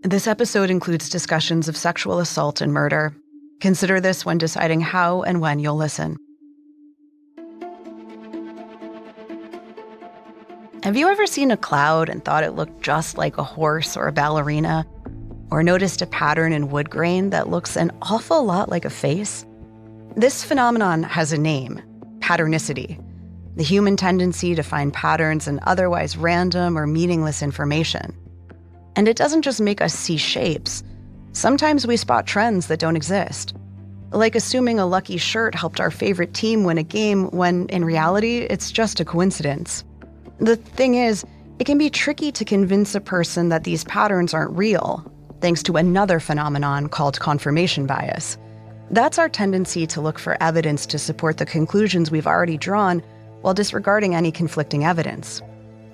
This episode includes discussions of sexual assault and murder. Consider this when deciding how and when you'll listen. Have you ever seen a cloud and thought it looked just like a horse or a ballerina? Or noticed a pattern in wood grain that looks an awful lot like a face? This phenomenon has a name: patternicity, the human tendency to find patterns in otherwise random or meaningless information. And it doesn't just make us see shapes. Sometimes we spot trends that don't exist. Like assuming a lucky shirt helped our favorite team win a game when, in reality, it's just a coincidence. The thing is, it can be tricky to convince a person that these patterns aren't real, thanks to another phenomenon called confirmation bias. That's our tendency to look for evidence to support the conclusions we've already drawn while disregarding any conflicting evidence.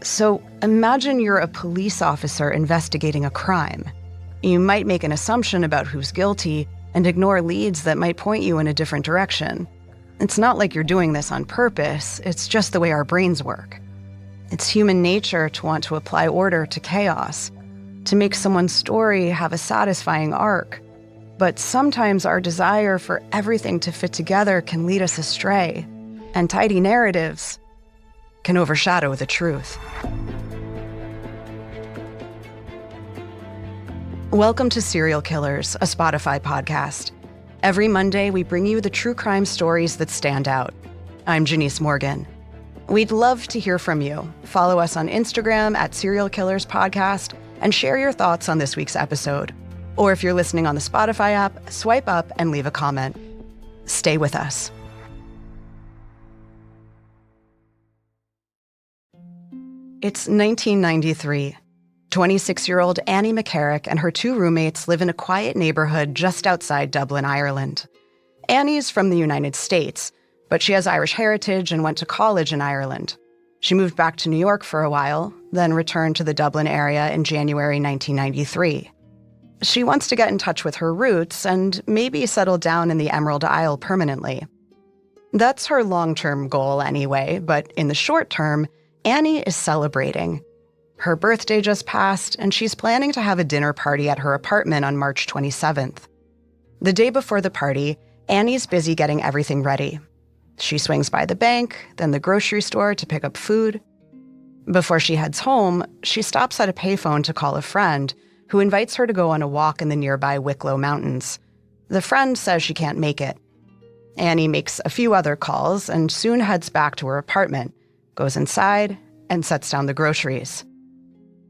So imagine you're a police officer investigating a crime. You might make an assumption about who's guilty and ignore leads that might point you in a different direction. It's not like you're doing this on purpose, it's just the way our brains work. It's human nature to want to apply order to chaos, to make someone's story have a satisfying arc. But sometimes our desire for everything to fit together can lead us astray, and tidy narratives can overshadow the truth. Welcome to Serial Killers, a Spotify podcast. Every Monday, we bring you the true crime stories that stand out. I'm Janice Morgan. We'd love to hear from you. Follow us on Instagram at Serial Killers Podcast and share your thoughts on this week's episode. Or if you're listening on the Spotify app, swipe up and leave a comment. Stay with us. It's 1993. 26-year-old Annie McCarrick and her two roommates live in a quiet neighborhood just outside Dublin, Ireland. Annie's from the United States, but she has Irish heritage and went to college in Ireland. She moved back to New York for a while, then returned to the Dublin area in January 1993. She wants to get in touch with her roots and maybe settle down in the Emerald Isle permanently. That's her long-term goal anyway, but in the short term, Annie is celebrating. Her birthday just passed, and she's planning to have a dinner party at her apartment on March 27th. The day before the party, Annie's busy getting everything ready. She swings by the bank, then the grocery store to pick up food. Before she heads home, she stops at a payphone to call a friend who invites her to go on a walk in the nearby Wicklow Mountains. The friend says she can't make it. Annie makes a few other calls and soon heads back to her apartment, goes inside, and sets down the groceries.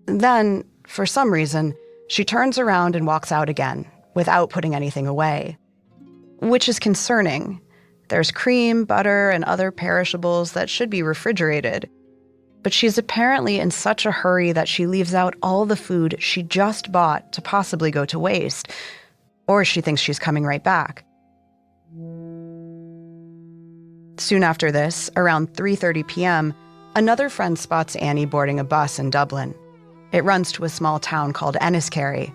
Then, for some reason, she turns around and walks out again without putting anything away. Which is concerning. There's cream, butter, and other perishables that should be refrigerated. But she's apparently in such a hurry that she leaves out all the food she just bought to possibly go to waste, or she thinks she's coming right back. Soon after this, around 3:30 p.m., another friend spots Annie boarding a bus in Dublin. It runs to a small town called Enniskerry.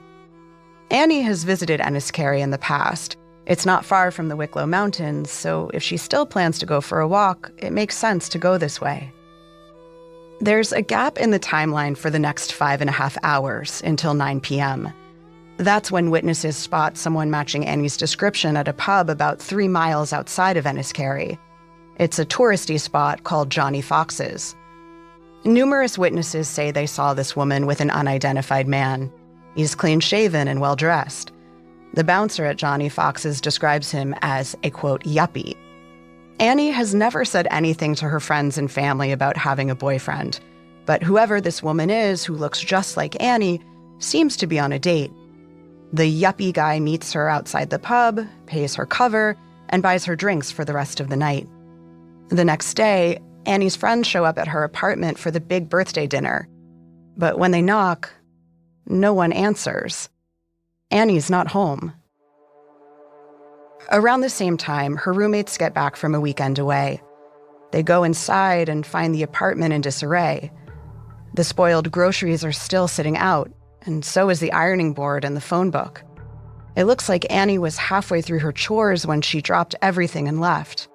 Annie has visited Enniskerry in the past. It's not far from the Wicklow Mountains, so if she still plans to go for a walk, it makes sense to go this way. There's a gap in the timeline for the next 5.5 hours until 9 p.m. That's when witnesses spot someone matching Annie's description at a pub about 3 miles outside of Enniskerry. It's a touristy spot called Johnny Fox's. Numerous witnesses say they saw this woman with an unidentified man. He's clean-shaven and well-dressed. The bouncer at Johnny Fox's describes him as a, quote, yuppie. Annie has never said anything to her friends and family about having a boyfriend, but whoever this woman is who looks just like Annie seems to be on a date. The yuppie guy meets her outside the pub, pays her cover, and buys her drinks for the rest of the night. The next day, Annie's friends show up at her apartment for the big birthday dinner. But when they knock, no one answers. Annie's not home. Around the same time, her roommates get back from a weekend away. They go inside and find the apartment in disarray. The spoiled groceries are still sitting out, and so is the ironing board and the phone book. It looks like Annie was halfway through her chores when she dropped everything and left.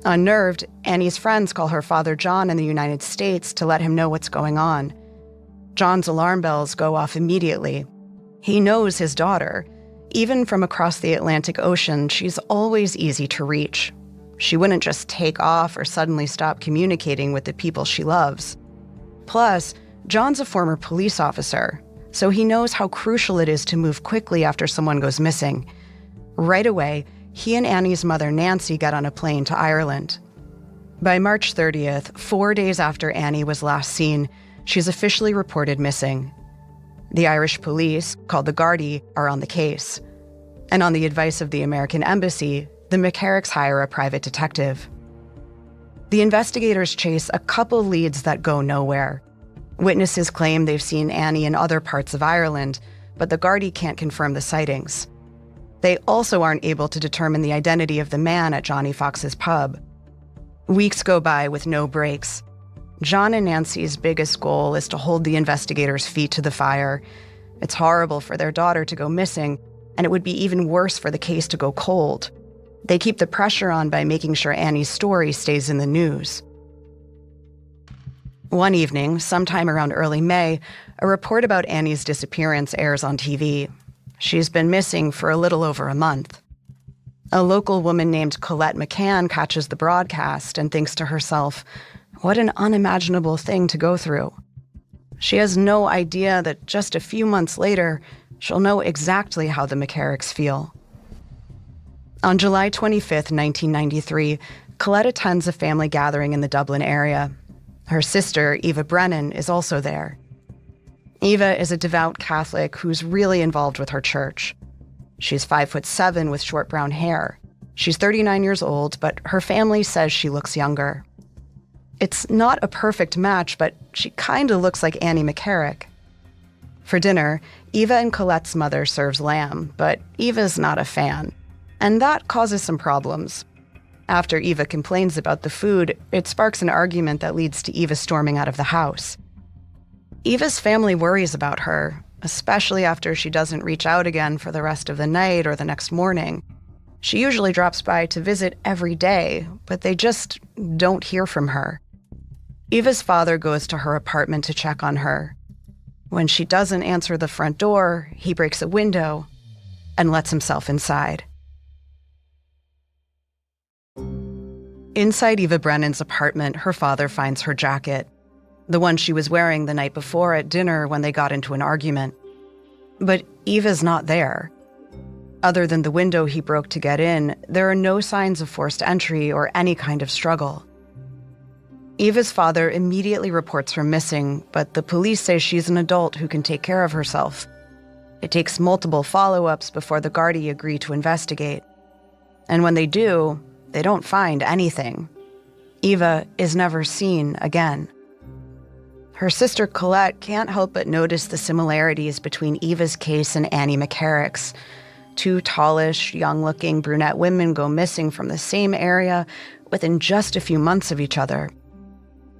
Unnerved, Annie's friends call her father John in the United States to let him know what's going on. John's alarm bells go off immediately. He knows his daughter. Even from across the Atlantic Ocean, she's always easy to reach. She wouldn't just take off or suddenly stop communicating with the people she loves. Plus, John's a former police officer, so he knows how crucial it is to move quickly after someone goes missing. Right away, he and Annie's mother, Nancy, got on a plane to Ireland. By March 30th, 4 days after Annie was last seen, she's officially reported missing. The Irish police, called the Gardaí, are on the case. And on the advice of the American embassy, the McCarricks hire a private detective. The investigators chase a couple leads that go nowhere. Witnesses claim they've seen Annie in other parts of Ireland, but the Gardaí can't confirm the sightings. They also aren't able to determine the identity of the man at Johnny Fox's pub. Weeks go by with no breaks. John and Nancy's biggest goal is to hold the investigators' feet to the fire. It's horrible for their daughter to go missing, and it would be even worse for the case to go cold. They keep the pressure on by making sure Annie's story stays in the news. One evening, sometime around early May, a report about Annie's disappearance airs on TV. She's been missing for a little over a month. A local woman named Colette McCann catches the broadcast and thinks to herself, what an unimaginable thing to go through. She has no idea that just a few months later, she'll know exactly how the McCarricks feel. On July 25th, 1993, Colette attends a family gathering in the Dublin area. Her sister, Eva Brennan, is also there. Eva is a devout Catholic who's really involved with her church. She's 5'7" with short brown hair. She's 39 years old, but her family says she looks younger. It's not a perfect match, but she kind of looks like Annie McCarrick. For dinner, Eva and Colette's mother serves lamb, but Eva's not a fan. And that causes some problems. After Eva complains about the food, it sparks an argument that leads to Eva storming out of the house. Eva's family worries about her, especially after she doesn't reach out again for the rest of the night or the next morning. She usually drops by to visit every day, but they just don't hear from her. Eva's father goes to her apartment to check on her. When she doesn't answer the front door, he breaks a window and lets himself inside. Inside Eva Brennan's apartment, her father finds her jacket, the one she was wearing the night before at dinner when they got into an argument. But Eva's not there. Other than the window he broke to get in, there are no signs of forced entry or any kind of struggle. Eva's father immediately reports her missing, but the police say she's an adult who can take care of herself. It takes multiple follow-ups before the Gardaí agree to investigate. And when they do, they don't find anything. Eva is never seen again. Her sister Colette can't help but notice the similarities between Eva's case and Annie McCarrick's. Two tallish, young-looking brunette women go missing from the same area within just a few months of each other.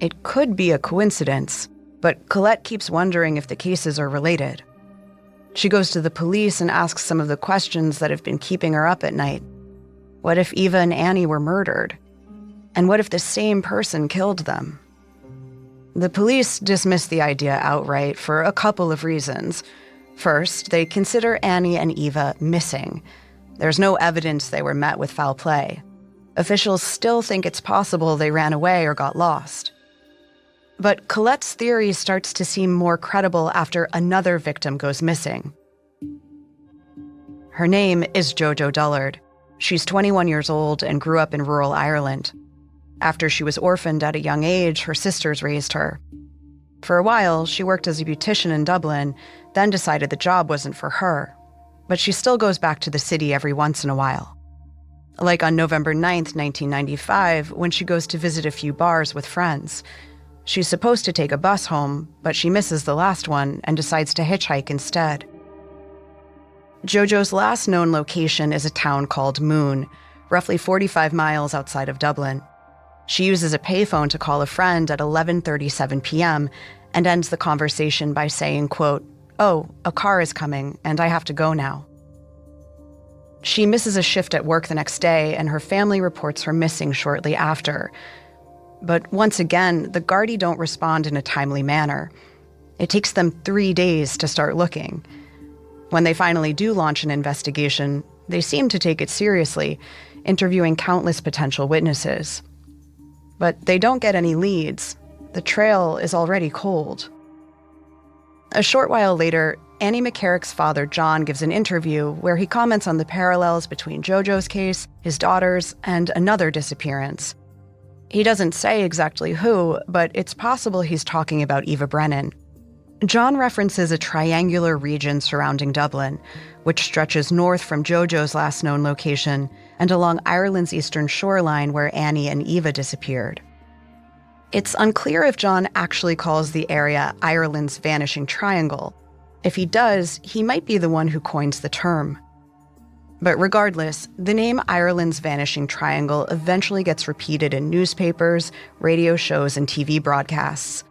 It could be a coincidence, but Colette keeps wondering if the cases are related. She goes to the police and asks some of the questions that have been keeping her up at night. What if Eva and Annie were murdered? And what if the same person killed them? The police dismiss the idea outright for a couple of reasons. First, they consider Annie and Eva missing. There's no evidence they were met with foul play. Officials still think it's possible they ran away or got lost. But Colette's theory starts to seem more credible after another victim goes missing. Her name is Jojo Dullard. She's 21 years old and grew up in rural Ireland. After she was orphaned at a young age, her sisters raised her. For a while, she worked as a beautician in Dublin, then decided the job wasn't for her. But she still goes back to the city every once in a while. Like on November 9th, 1995, when she goes to visit a few bars with friends. She's supposed to take a bus home, but she misses the last one and decides to hitchhike instead. Jojo's last known location is a town called Moon, roughly 45 miles outside of Dublin. She uses a payphone to call a friend at 11:37 p.m. and ends the conversation by saying, quote, "Oh, a car is coming and I have to go now." She misses a shift at work the next day and her family reports her missing shortly after. But once again, the Gardaí don't respond in a timely manner. It takes them 3 days to start looking. When they finally do launch an investigation, they seem to take it seriously, interviewing countless potential witnesses. But they don't get any leads. The trail is already cold. A short while later, Annie McCarrick's father, John, gives an interview where he comments on the parallels between JoJo's case, his daughter's, and another disappearance. He doesn't say exactly who, but it's possible he's talking about Eva Brennan. John references a triangular region surrounding Dublin, which stretches north from JoJo's last known location and along Ireland's eastern shoreline where Annie and Eva disappeared. It's unclear if John actually calls the area Ireland's Vanishing Triangle. If he does, he might be the one who coins the term. But regardless, the name Ireland's Vanishing Triangle eventually gets repeated in newspapers, radio shows, and TV broadcasts.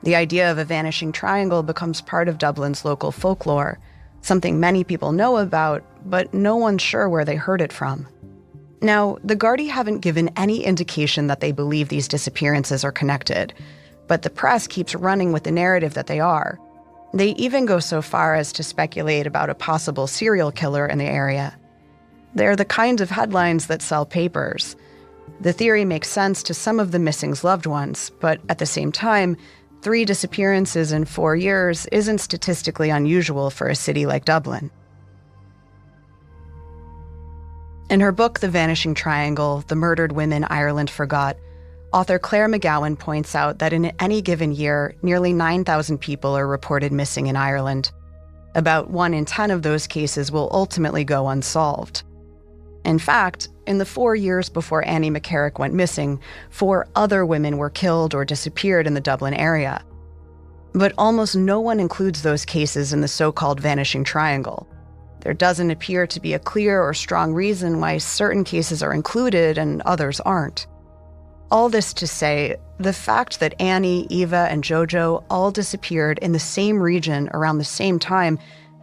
The idea of a vanishing triangle becomes part of Dublin's local folklore, something many people know about, but no one's sure where they heard it from. Now, the Gardaí haven't given any indication that they believe these disappearances are connected, but the press keeps running with the narrative that they are. They even go so far as to speculate about a possible serial killer in the area. They're the kinds of headlines that sell papers. The theory makes sense to some of the missing's loved ones, but at the same time, 3 disappearances in 4 years isn't statistically unusual for a city like Dublin. In her book, The Vanishing Triangle, The Murdered Women Ireland Forgot, author Claire McGowan points out that in any given year, nearly 9,000 people are reported missing in Ireland. About 1 in 10 of those cases will ultimately go unsolved. In fact, in the 4 years before Annie McCarrick went missing, 4 other women were killed or disappeared in the Dublin area. But almost no one includes those cases in the so-called Vanishing Triangle. There doesn't appear to be a clear or strong reason why certain cases are included and others aren't. All this to say, the fact that Annie, Eva, and JoJo all disappeared in the same region around the same time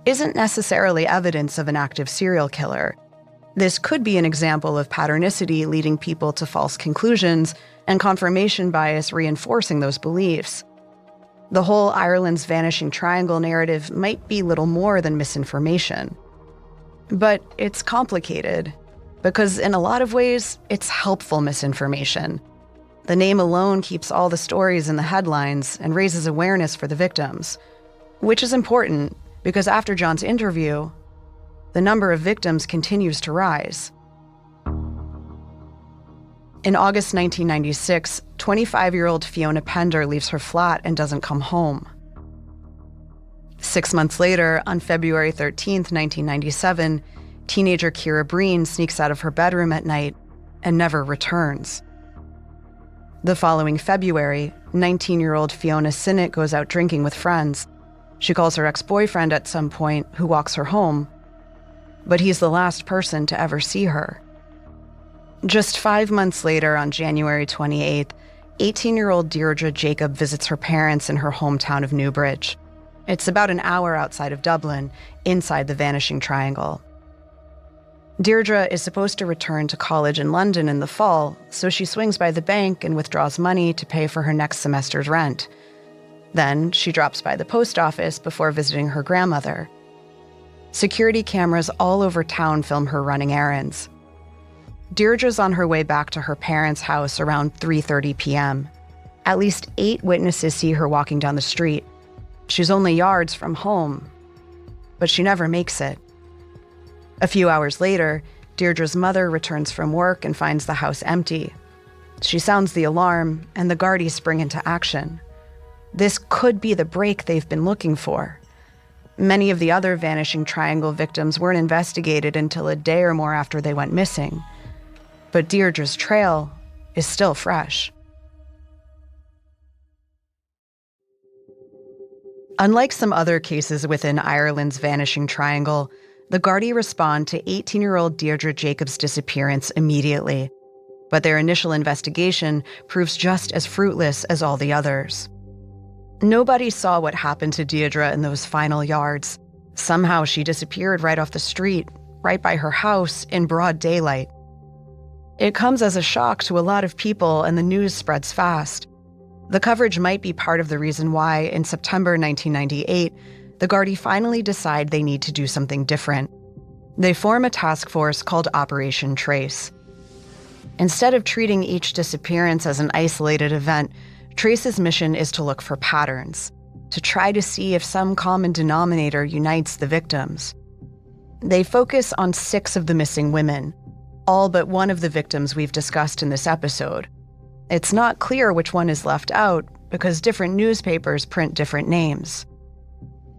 isn't necessarily evidence of an active serial killer. This could be an example of patternicity leading people to false conclusions and confirmation bias reinforcing those beliefs. The whole Ireland's Vanishing Triangle narrative might be little more than misinformation. But it's complicated, because in a lot of ways, it's helpful misinformation. The name alone keeps all the stories in the headlines and raises awareness for the victims, which is important because after John's interview, the number of victims continues to rise. In August 1996, 25-year-old Fiona Pender leaves her flat and doesn't come home. 6 months later, on February 13, 1997, teenager Kira Breen sneaks out of her bedroom at night and never returns. The following February, 19-year-old Fiona Sinnott goes out drinking with friends. She calls her ex-boyfriend at some point, who walks her home, but he's the last person to ever see her. Just 5 months later, on January 28th, 18-year-old Deirdre Jacob visits her parents in her hometown of Newbridge. It's about an hour outside of Dublin, inside the Vanishing Triangle. Deirdre is supposed to return to college in London in the fall, so she swings by the bank and withdraws money to pay for her next semester's rent. Then she drops by the post office before visiting her grandmother. Security cameras all over town film her running errands. Deirdre's on her way back to her parents' house around 3:30 p.m. At least 8 witnesses see her walking down the street. She's only yards from home, but she never makes it. A few hours later, Deirdre's mother returns from work and finds the house empty. She sounds the alarm, and the Gardaí spring into action. This could be the break they've been looking for. Many of the other Vanishing Triangle victims weren't investigated until a day or more after they went missing. But Deirdre's trail is still fresh. Unlike some other cases within Ireland's Vanishing Triangle, the Gardaí respond to 18-year-old Deirdre Jacobs' disappearance immediately, but their initial investigation proves just as fruitless as all the others. Nobody saw what happened to Deirdre in those final yards. Somehow she disappeared right off the street, right by her house, in broad daylight. It comes as a shock to a lot of people, and the news spreads fast. The coverage might be part of the reason why, in September 1998, the Gardaí finally decide they need to do something different. They form a task force called Operation Trace. Instead of treating each disappearance as an isolated event, Trace's mission is to look for patterns, to try to see if some common denominator unites the victims. They focus on 6 of the missing women, all but one of the victims we've discussed in this episode. It's not clear which one is left out because different newspapers print different names.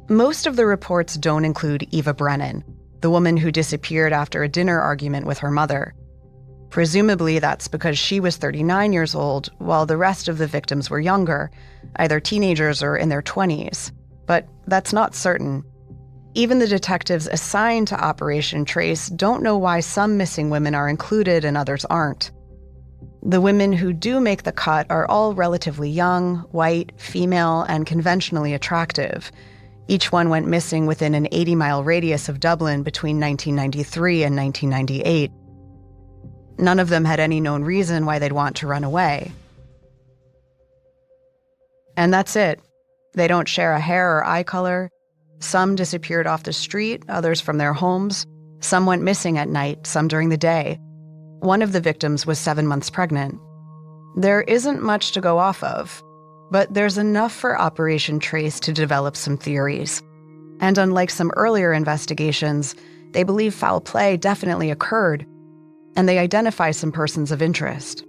Most of the reports don't include Eva Brennan, the woman who disappeared after a dinner argument with her mother. Presumably that's because she was 39 years old, while the rest of the victims were younger, either teenagers or in their 20s. But that's not certain. Even the detectives assigned to Operation Trace don't know why some missing women are included and others aren't. The women who do make the cut are all relatively young, white, female, and conventionally attractive. Each one went missing within an 80-mile radius of Dublin between 1993 and 1998. None of them had any known reason why they'd want to run away. And that's it. They don't share a hair or eye color. Some disappeared off the street, others from their homes. Some went missing at night, some during the day. One of the victims was 7 months pregnant. There isn't much to go off of, but there's enough for Operation Trace to develop some theories. And unlike some earlier investigations, they believe foul play definitely occurred, and they identify some persons of interest.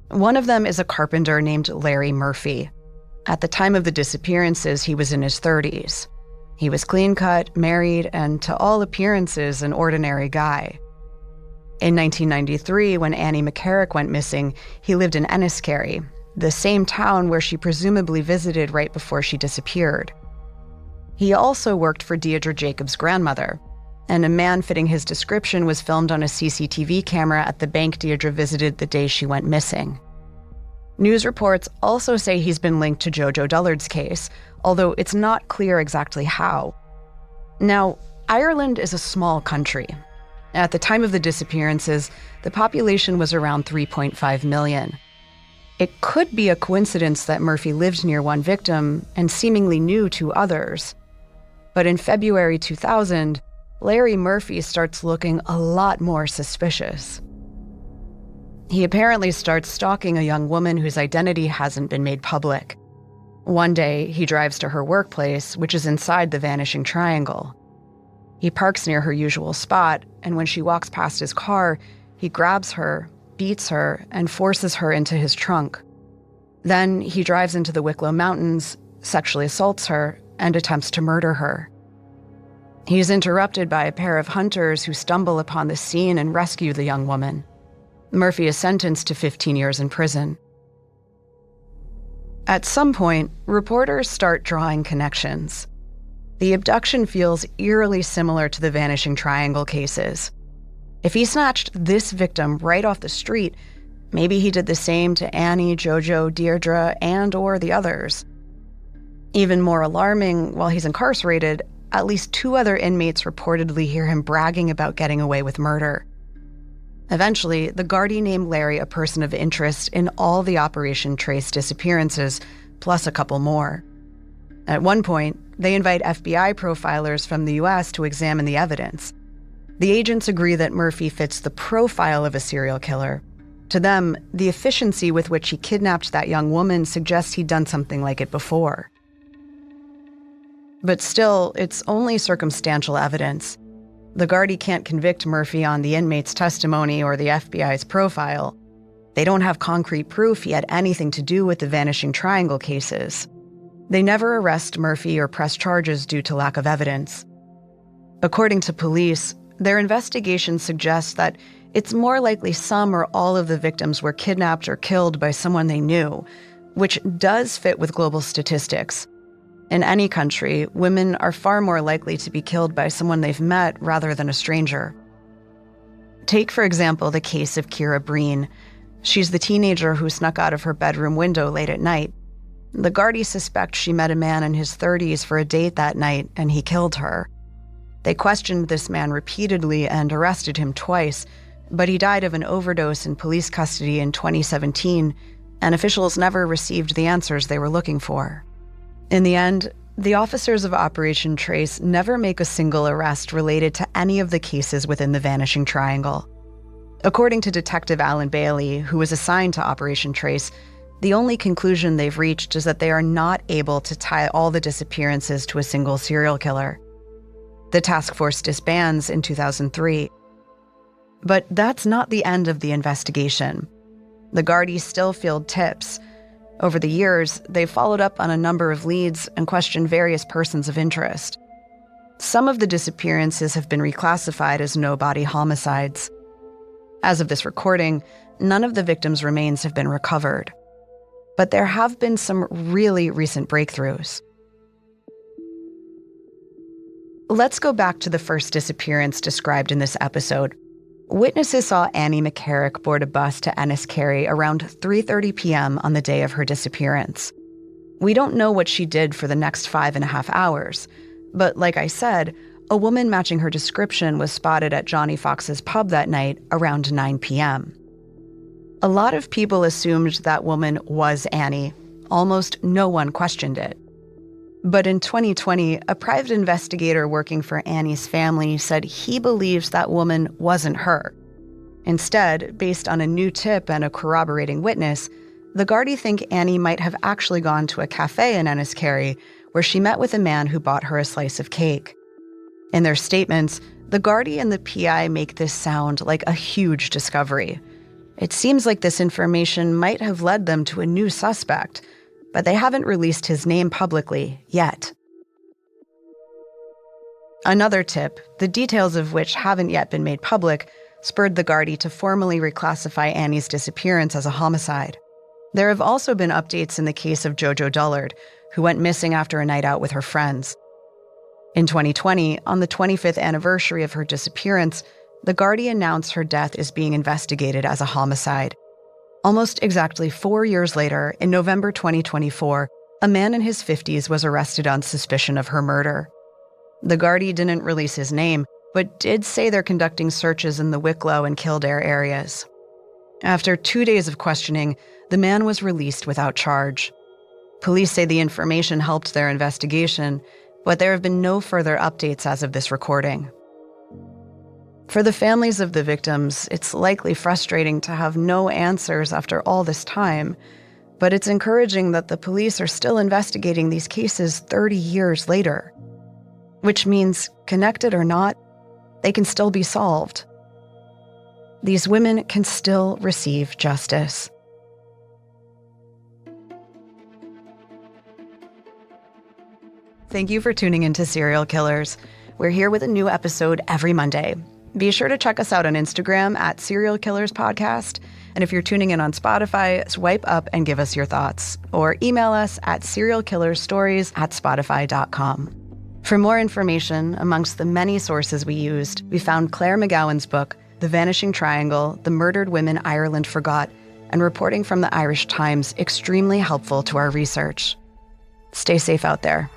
One of them is a carpenter named Larry Murphy. At the time of the disappearances, he was in his 30s. He was clean-cut, married, and to all appearances, an ordinary guy. In 1993, when Annie McCarrick went missing, he lived in Enniskerry, the same town where she presumably visited right before she disappeared. He also worked for Deirdre Jacobs' grandmother, and a man fitting his description was filmed on a CCTV camera at the bank Deirdre visited the day she went missing. News reports also say he's been linked to Jojo Dullard's case, although it's not clear exactly how. Now, Ireland is a small country. At the time of the disappearances, the population was around 3.5 million. It could be a coincidence that Murphy lived near one victim and seemingly knew 2 others. But in February 2000, Larry Murphy starts looking a lot more suspicious. He apparently starts stalking a young woman whose identity hasn't been made public. One day, he drives to her workplace, which is inside the Vanishing Triangle. He parks near her usual spot, and when she walks past his car, he grabs her, beats her, and forces her into his trunk. Then he drives into the Wicklow Mountains, sexually assaults her, and attempts to murder her. He is interrupted by a pair of hunters who stumble upon the scene and rescue the young woman. Murphy is sentenced to 15 years in prison. At some point, reporters start drawing connections. The abduction feels eerily similar to the Vanishing Triangle cases. If he snatched this victim right off the street, maybe he did the same to Annie, Jojo, Deirdre, and/or the others. Even more alarming, while he's incarcerated, at least 2 other inmates reportedly hear him bragging about getting away with murder. Eventually, the Gardaí named Larry a person of interest in all the Operation Trace disappearances, plus a couple more. At one point, they invite FBI profilers from the US to examine the evidence. The agents agree that Murphy fits the profile of a serial killer. To them, the efficiency with which he kidnapped that young woman suggests he'd done something like it before. But still, it's only circumstantial evidence. The Gardaí can't convict Murphy on the inmate's testimony or the FBI's profile. They don't have concrete proof he had anything to do with the Vanishing Triangle cases. They never arrest Murphy or press charges due to lack of evidence. According to police, their investigation suggests that it's more likely some or all of the victims were kidnapped or killed by someone they knew, which does fit with global statistics. In any country, women are far more likely to be killed by someone they've met rather than a stranger. Take, for example, the case of Kira Breen. She's the teenager who snuck out of her bedroom window late at night. The Gardaí suspect she met a man in his 30s for a date that night, and he killed her. They questioned this man repeatedly and arrested him twice, but he died of an overdose in police custody in 2017, and officials never received the answers they were looking for. In the end, The officers of Operation Trace never make a single arrest related to any of the cases within the Vanishing Triangle. According to Detective Alan Bailey, who was assigned to Operation Trace, the only conclusion they've reached is that they are not able to tie all the disappearances to a single serial killer. The task force disbands in 2003. But that's not the end of the investigation. The Gardaí still field tips. Over the years, they've followed up on a number of leads and questioned various persons of interest. Some of the disappearances have been reclassified as no-body homicides. As of this recording, none of the victims' remains have been recovered. But there have been some really recent breakthroughs. Let's go back to the first disappearance described in this episode. Witnesses saw Annie McCarrick board a bus to Enniskerry around 3:30 p.m. on the day of her disappearance. We don't know what she did for the next 5.5 hours, but like I said, a woman matching her description was spotted at Johnny Fox's pub that night around 9 p.m. A lot of people assumed that woman was Annie. Almost no one questioned it. But in 2020, a private investigator working for Annie's family said he believes that woman wasn't her. Instead, based on a new tip and a corroborating witness, the Gardaí think Annie might have actually gone to a cafe in Enniskerry where she met with a man who bought her a slice of cake. In their statements, the Gardaí and the PI make this sound like a huge discovery. It seems like this information might have led them to a new suspect, but they haven't released his name publicly yet. Another tip, the details of which haven't yet been made public, spurred the Gardaí to formally reclassify Annie's disappearance as a homicide. There have also been updates in the case of Jojo Dullard, who went missing after a night out with her friends. In 2020, on the 25th anniversary of her disappearance, the Gardaí announced her death is being investigated as a homicide. Almost exactly 4 years later, in November 2024, a man in his 50s was arrested on suspicion of her murder. The Gardaí didn't release his name, but did say they're conducting searches in the Wicklow and Kildare areas. After 2 days of questioning, the man was released without charge. Police say the information helped their investigation, but there have been no further updates as of this recording. For the families of the victims, it's likely frustrating to have no answers after all this time, but it's encouraging that the police are still investigating these cases 30 years later. Which means, connected or not, they can still be solved. These women can still receive justice. Thank you for tuning into Serial Killers. We're here with a new episode every Monday. Be sure to check us out on Instagram at Serial Killers Podcast. And if you're tuning in on Spotify, swipe up and give us your thoughts. Or email us at serialkillerstories@spotify.com. For more information, amongst the many sources we used, we found Claire McGowan's book, The Vanishing Triangle, The Murdered Women Ireland Forgot, and reporting from the Irish Times extremely helpful to our research. Stay safe out there.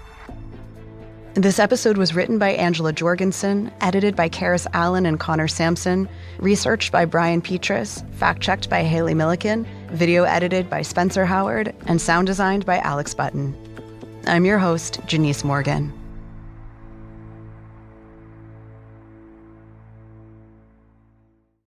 This episode was written by Angela Jorgensen, edited by Karis Allen and Connor Sampson, researched by Brian Petrus, fact-checked by Haley Milliken, video edited by Spencer Howard, and sound designed by Alex Button. I'm your host, Janice Morgan.